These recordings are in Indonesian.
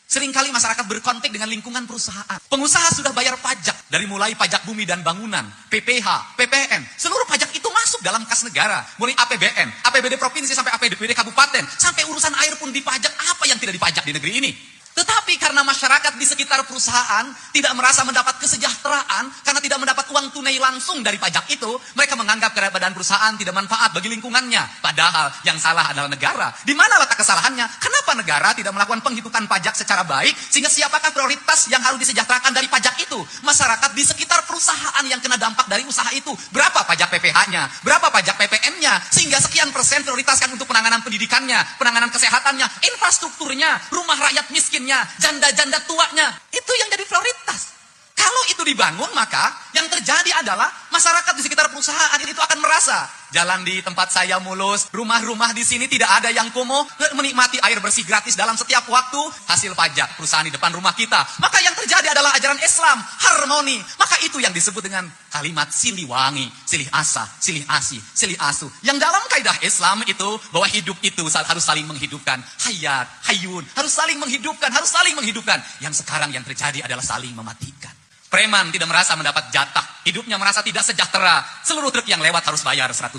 Seringkali masyarakat berkonflik dengan lingkungan perusahaan. Pengusaha sudah bayar pajak, dari mulai pajak bumi dan bangunan, PPH, PPN. Seluruh pajak itu masuk dalam kas negara. Mulai APBN, APBD provinsi sampai APBD kabupaten. Sampai urusan air pun dipajak. Apa yang tidak dipajak di negeri ini? Tetapi karena masyarakat di sekitar perusahaan tidak merasa mendapat kesejahteraan, karena tidak mendapat uang tunai langsung dari pajak itu, mereka menganggap keberadaan perusahaan tidak manfaat bagi lingkungannya. Padahal yang salah adalah negara. Di mana letak kesalahannya? Kenapa negara tidak melakukan penghitungan pajak secara baik, sehingga siapakah prioritas yang harus disejahterakan dari pajak itu? Masyarakat di sekitar perusahaan yang kena dampak dari usaha itu. Berapa pajak PPH-nya? Berapa pajak PPN-nya? Sehingga sekian persen prioritaskan untuk penanganan pendidikannya, penanganan kesehatannya, infrastrukturnya, rumah rakyat miskinnya, janda-janda tuanya. Itu yang jadi prioritas. Kalau itu dibangun, maka yang terjadi adalah masyarakat di sekitar perusahaan itu akan merasa jalan di tempat saya mulus, rumah-rumah di sini tidak ada yang kumuh, menikmati air bersih gratis dalam setiap waktu, hasil pajak perusahaan di depan rumah kita. Maka yang terjadi adalah ajaran Islam, harmoni. Maka itu yang disebut dengan kalimat silih wangi, silih asa, silih asih, silih asu. Yang dalam kaidah Islam itu bahwa hidup itu harus saling menghidupkan. Hayat, hayun, harus saling menghidupkan, harus saling menghidupkan. Yang sekarang yang terjadi adalah saling mematikan. Preman tidak merasa mendapat jatah, hidupnya merasa tidak sejahtera. Seluruh truk yang lewat harus bayar 100.000.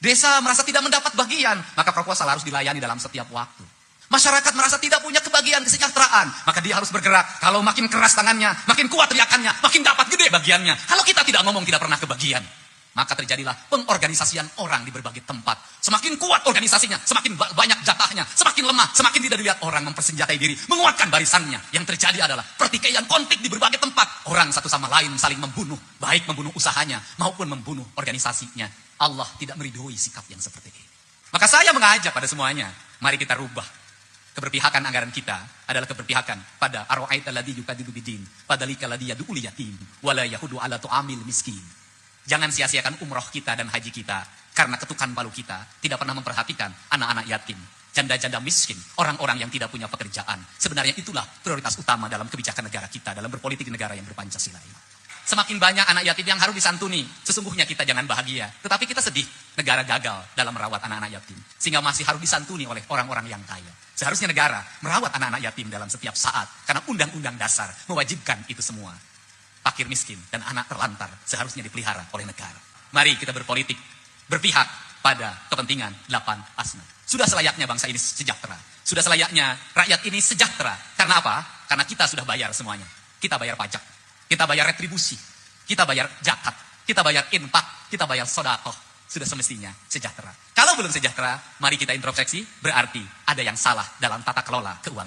Desa merasa tidak mendapat bagian, maka proposal harus dilayani dalam setiap waktu. Masyarakat merasa tidak punya kebahagiaan kesejahteraan, maka dia harus bergerak. Kalau makin keras tangannya, makin kuat teriakannya, makin dapat gede bagiannya. Kalau kita tidak ngomong, tidak pernah kebagian. Maka terjadilah pengorganisasian orang di berbagai tempat. Semakin kuat organisasinya, semakin banyak jatahnya. Semakin lemah, semakin tidak dilihat orang mempersenjatai diri, menguatkan barisannya. Yang terjadi adalah pertikaian, konflik di berbagai tempat. Orang satu sama lain saling membunuh, baik membunuh usahanya maupun membunuh organisasinya. Allah tidak meridhoi sikap yang seperti ini. Maka saya mengajak pada semuanya, mari kita rubah. Keberpihakan anggaran kita adalah keberpihakan pada ara'aita alladzi yukadzibu bidin, fadzalika alladzi yad'ul yatim, wala yahudu ala tu'amil miskin. Jangan sia-siakan umroh kita dan haji kita karena ketukan palu kita tidak pernah memperhatikan anak-anak yatim, janda-janda miskin, orang-orang yang tidak punya pekerjaan. Sebenarnya itulah prioritas utama dalam kebijakan negara kita, dalam berpolitik di negara yang berpancasila ini. Semakin banyak anak yatim yang harus disantuni, sesungguhnya kita jangan bahagia, tetapi kita sedih. Negara gagal dalam merawat anak-anak yatim, sehingga masih harus disantuni oleh orang-orang yang kaya. Seharusnya negara merawat anak-anak yatim dalam setiap saat, karena undang-undang dasar mewajibkan itu semua. Fakir miskin dan anak terlantar seharusnya dipelihara oleh negara. Mari kita berpolitik, berpihak pada kepentingan 8 asna. Sudah selayaknya bangsa ini sejahtera. Sudah selayaknya rakyat ini sejahtera. Karena apa? Karena kita sudah bayar semuanya. Kita bayar pajak, kita bayar retribusi, kita bayar zakat, kita bayar infak, kita bayar sedekah. Sudah semestinya sejahtera. Kalau belum sejahtera, mari kita introspeksi, berarti ada yang salah dalam tata kelola keuangan.